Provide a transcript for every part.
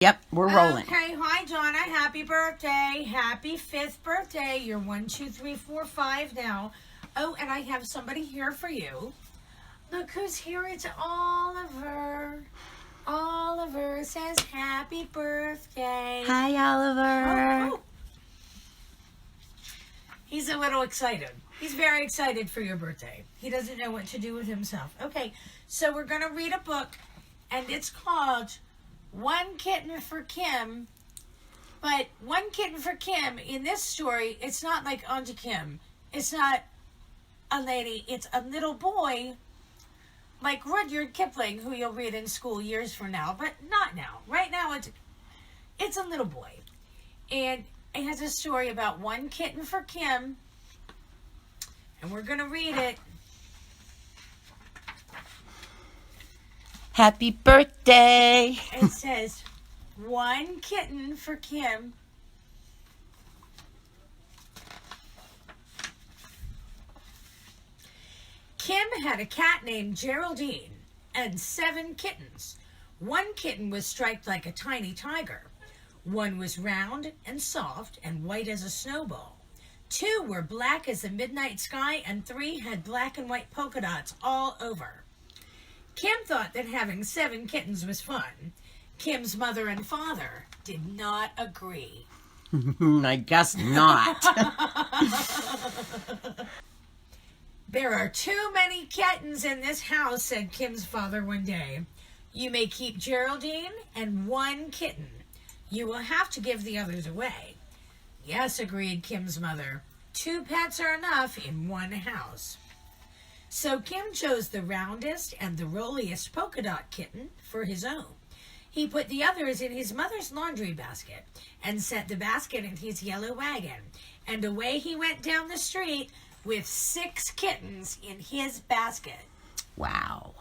Yep, we're rolling. Okay, hi Donna. Happy birthday. Happy 5th birthday. You're 1, 2, 3, 4, 5 now. Oh, and I have somebody here for you. Look who's here. It's Oliver. Oliver says happy birthday. Hi, Oliver. Oh. He's a little excited. He's very excited for your birthday. He doesn't know what to do with himself. Okay, so we're going to read a book, and it's called One Kitten for Kim. But One Kitten for Kim, in this story, it's not like Auntie Kim. It's not a lady. It's a little boy like Rudyard Kipling, who you'll read in school years from now, but not now. Right now, it's a little boy. And it has a story about one kitten for Kim. And we're going to read it. Happy birthday. It says, One Kitten for Kim. Kim had a cat named Geraldine and 7 kittens. One kitten was striped like a tiny tiger. One was round and soft and white as a snowball. 2 were black as the midnight sky, and 3 had black and white polka dots all over. Kim thought that having 7 kittens was fun. Kim's mother and father did not agree. I guess not. There are too many kittens in this house, said Kim's father one day. You may keep Geraldine and 1 kitten. You will have to give the others away. Yes, agreed Kim's mother. 2 pets are enough in one house. So Kim chose the roundest and the rolliest polka dot kitten for his own. He put the others in his mother's laundry basket and set the basket in his yellow wagon. And away he went down the street with 6 kittens in his basket. Wow.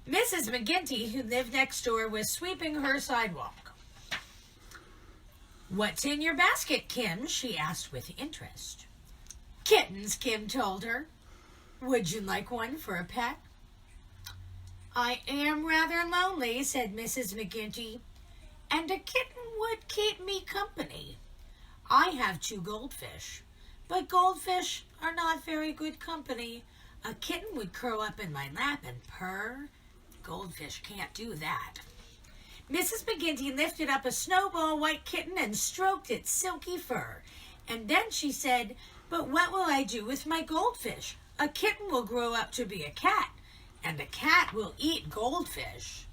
Mrs. McGinty, who lived next door, was sweeping her sidewalk. What's in your basket, Kim? She asked with interest. Kittens, Kim told her. Would you like one for a pet? I am rather lonely, said Mrs. McGinty, and a kitten would keep me company. I have 2 goldfish, but goldfish are not very good company. A kitten would curl up in my lap and purr. Goldfish can't do that. Mrs. McGinty lifted up a snowball white kitten and stroked its silky fur. And then she said, but what will I do with my goldfish? A kitten will grow up to be a cat, and a cat will eat goldfish.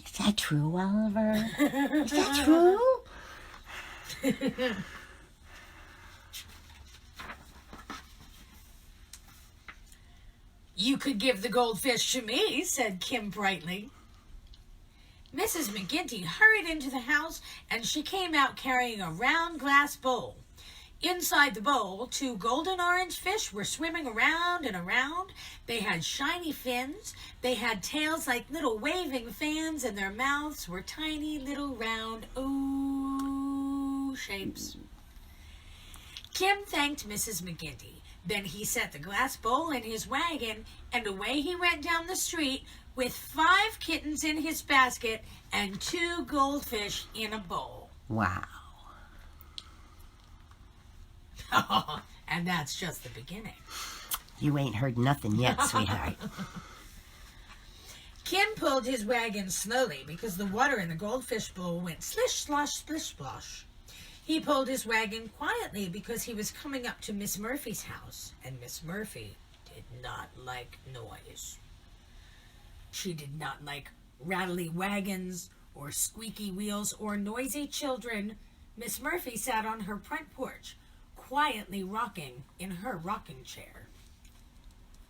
Is that true, Oliver? Is that true? You could give the goldfish to me, said Kim brightly. Mrs. McGinty hurried into the house, and she came out carrying a round glass bowl. Inside the bowl, 2 golden orange fish were swimming around and around. They had shiny fins. They had tails like little waving fans, and their mouths were tiny little round ooh shapes. Kim thanked Mrs. McGinty. Then he set the glass bowl in his wagon, and away he went down the street with 5 kittens in his basket and 2 goldfish in a bowl. Wow. And that's just the beginning. You ain't heard nothing yet, sweetheart. Kim pulled his wagon slowly because the water in the goldfish bowl went slish, slosh, splish, splosh. He pulled his wagon quietly because he was coming up to Miss Murphy's house, and Miss Murphy did not like noise. She did not like rattly wagons or squeaky wheels or noisy children. Miss Murphy sat on her front porch, quietly rocking in her rocking chair.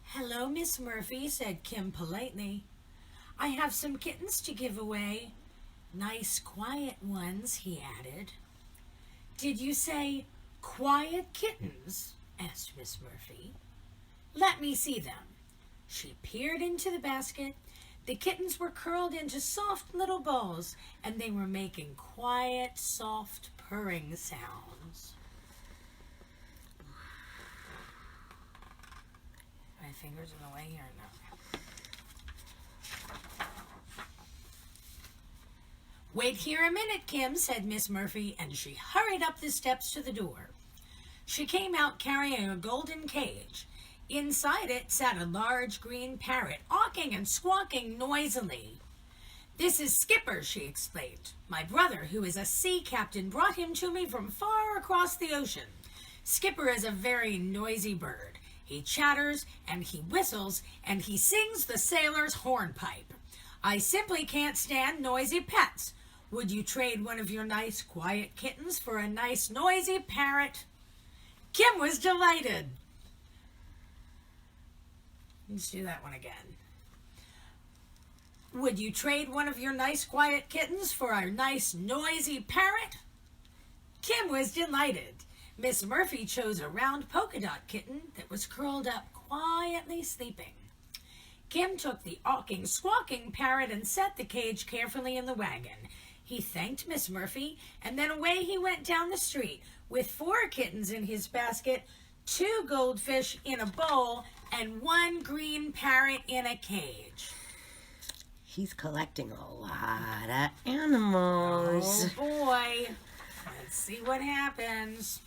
Hello, Miss Murphy, said Kim politely. I have some kittens to give away. Nice, quiet ones, he added. Did you say quiet kittens? Asked Miss Murphy. Let me see them. She peered into the basket. The kittens were curled into soft little balls, and they were making quiet, soft purring sounds. fingers in the way here? No. Wait here a minute, Kim, said Miss Murphy, and she hurried up the steps to the door. She came out carrying a golden cage. Inside it sat a large green parrot, awking and squawking noisily. This is Skipper, she explained. My brother, who is a sea captain, brought him to me from far across the ocean. Skipper is a very noisy bird. He chatters, and he whistles, and he sings the sailor's hornpipe. I simply can't stand noisy pets. Would you trade one of your nice, quiet kittens for a nice, noisy parrot? Kim was delighted. Let's do that one again. Would you trade one of your nice, quiet kittens for a nice, noisy parrot? Kim was delighted. Miss Murphy chose a round polka dot kitten that was curled up, quietly sleeping. Kim took the awking, squawking parrot and set the cage carefully in the wagon. He thanked Miss Murphy, and then away he went down the street with 4 kittens in his basket, 2 goldfish in a bowl, and 1 green parrot in a cage. He's collecting a lot of animals. Oh, boy. Let's see what happens.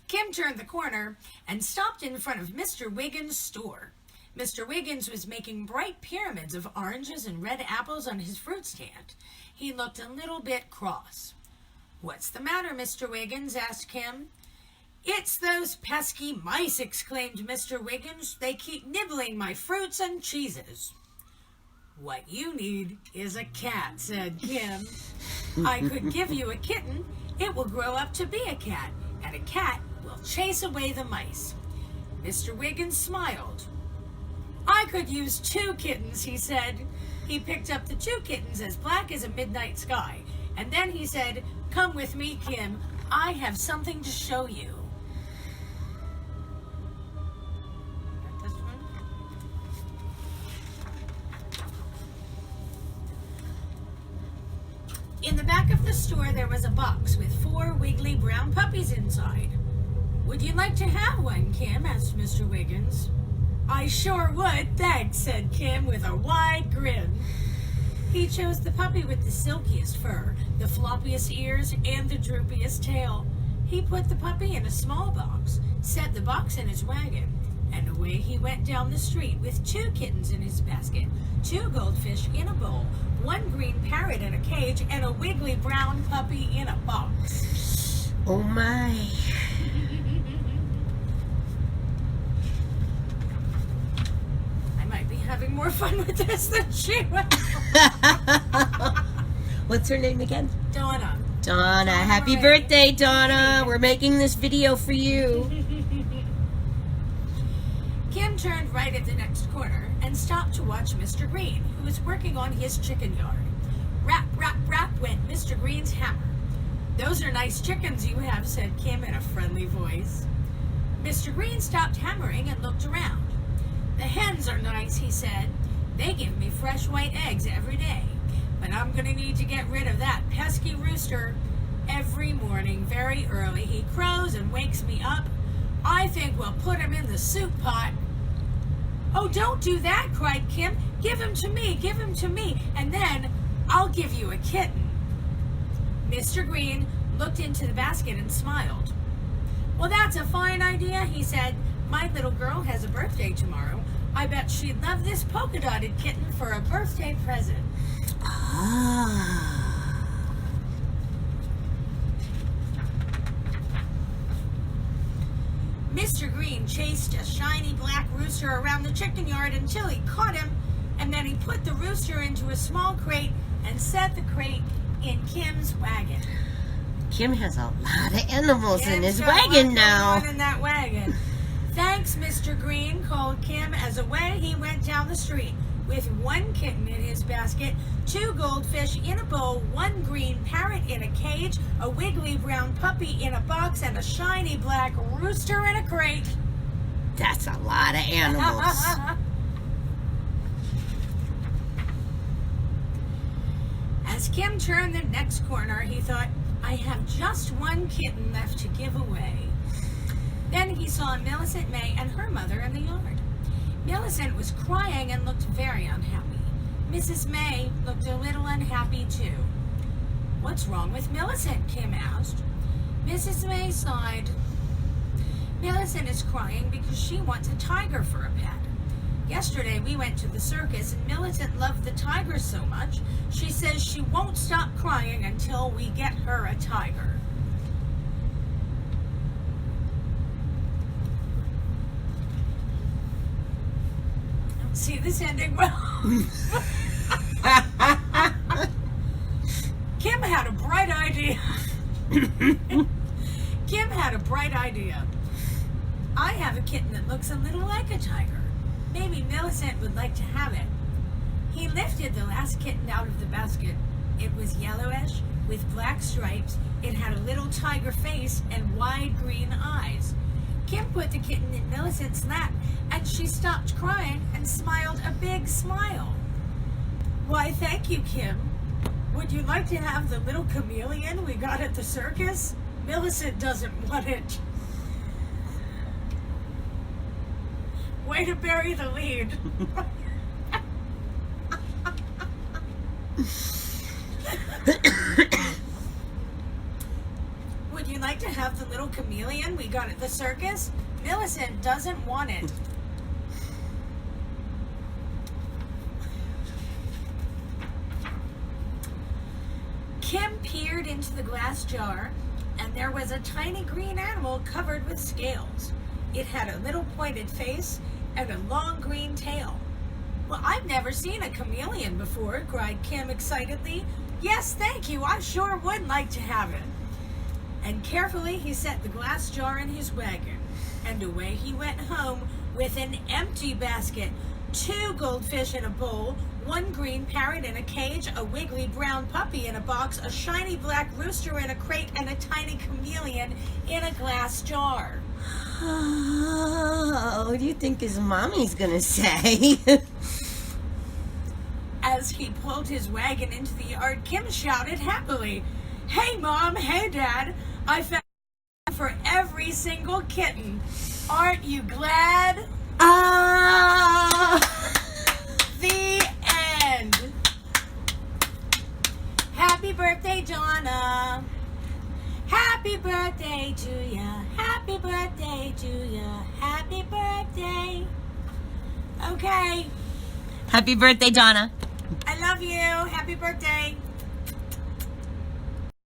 Kim turned the corner and stopped in front of Mr. Wiggins' store. Mr. Wiggins was making bright pyramids of oranges and red apples on his fruit stand. He looked a little bit cross. What's the matter, Mr. Wiggins? Asked Kim. It's those pesky mice, exclaimed Mr. Wiggins. They keep nibbling my fruits and cheeses. What you need is a cat, said Kim. I could give you a kitten. It will grow up to be a cat, and a cat will chase away the mice. Mr. Wiggins smiled. I could use 2 kittens, he said. He picked up the 2 kittens as black as a midnight sky, and then he said, Come with me, Kim. I have something to show you. Got this one? In the back of the store, there was a box with 4 wiggly brown puppies inside. Would you like to have one, Kim? Asked Mr. Wiggins. I sure would, thanks, said Kim with a wide grin. He chose the puppy with the silkiest fur, the floppiest ears, and the droopiest tail. He put the puppy in a small box, set the box in his wagon, and away he went down the street with 2 kittens in his basket, 2 goldfish in a bowl, 1 green parrot in a cage, and a wiggly brown puppy in a box. Oh my. Having more fun with this than she will. What's her name again? Donna. Donna. Happy birthday, Donna. We're making this video for you. Kim turned right at the next corner and stopped to watch Mr. Green, who was working on his chicken yard. Rap, rap, rap went Mr. Green's hammer. Those are nice chickens you have, said Kim in a friendly voice. Mr. Green stopped hammering and looked around. The hens are nice, he said. They give me fresh white eggs every day. But I'm going to need to get rid of that pesky rooster. Every morning, very early, he crows and wakes me up. I think we'll put him in the soup pot. Oh, don't do that, cried Kim. Give him to me, and then I'll give you a kitten. Mr. Green looked into the basket and smiled. Well, that's a fine idea, he said. My little girl has a birthday tomorrow. I bet she'd love this polka-dotted kitten for a birthday present. Ah. Mr. Green chased a shiny black rooster around the chicken yard until he caught him, and then he put the rooster into a small crate and set the crate in Kim's wagon. Kim has a lot of animals in his wagon now. In that wagon. Thanks, Mr. Green, called Kim as away he went down the street with 1 kitten in his basket, 2 goldfish in a bowl, 1 green parrot in a cage, a wiggly brown puppy in a box, and a shiny black rooster in a crate. That's a lot of animals. As Kim turned the next corner, he thought, I have just 1 kitten left to give away. Then he saw Millicent May and her mother in the yard. Millicent was crying and looked very unhappy. Mrs. May looked a little unhappy too. "What's wrong with Millicent?" Kim asked. Mrs. May sighed. "Millicent is crying because she wants a tiger for a pet. Yesterday we went to the circus and Millicent loved the tiger so much, she says she won't stop crying until we get her a tiger." See this ending well. Kim had a bright idea. Kim had a bright idea. "I have a kitten that looks a little like a tiger. Maybe Millicent would like to have it." He lifted the last kitten out of the basket. It was yellowish with black stripes. It had a little tiger face and wide green eyes. Kim put the kitten in Millicent's lap and she stopped crying and smiled a big smile. "Why, thank you, Kim. Would you like to have the little chameleon we got at the circus? Millicent doesn't want it." Way to bury the lead. "Would you like to have the little chameleon we got at the circus? Millicent doesn't want it." Kim peered into the glass jar, and there was a tiny green animal covered with scales. It had a little pointed face and a long green tail. "Well, I've never seen a chameleon before," cried Kim excitedly. "Yes, thank you, I sure would like to have it." And carefully he set the glass jar in his wagon, and away he went home with an empty basket, 2 goldfish in a bowl, 1 green parrot in a cage, a wiggly brown puppy in a box, a shiny black rooster in a crate, and a tiny chameleon in a glass jar. Oh, what do you think his mommy's gonna say? As he pulled his wagon into the yard, Kim shouted happily, "Hey, Mom, hey, Dad, I found for every single kitten. Aren't you glad?" The end. Happy birthday, Donna. Happy birthday to ya. Happy birthday to ya. Happy birthday. Okay. Happy birthday, Donna. I love you. Happy birthday.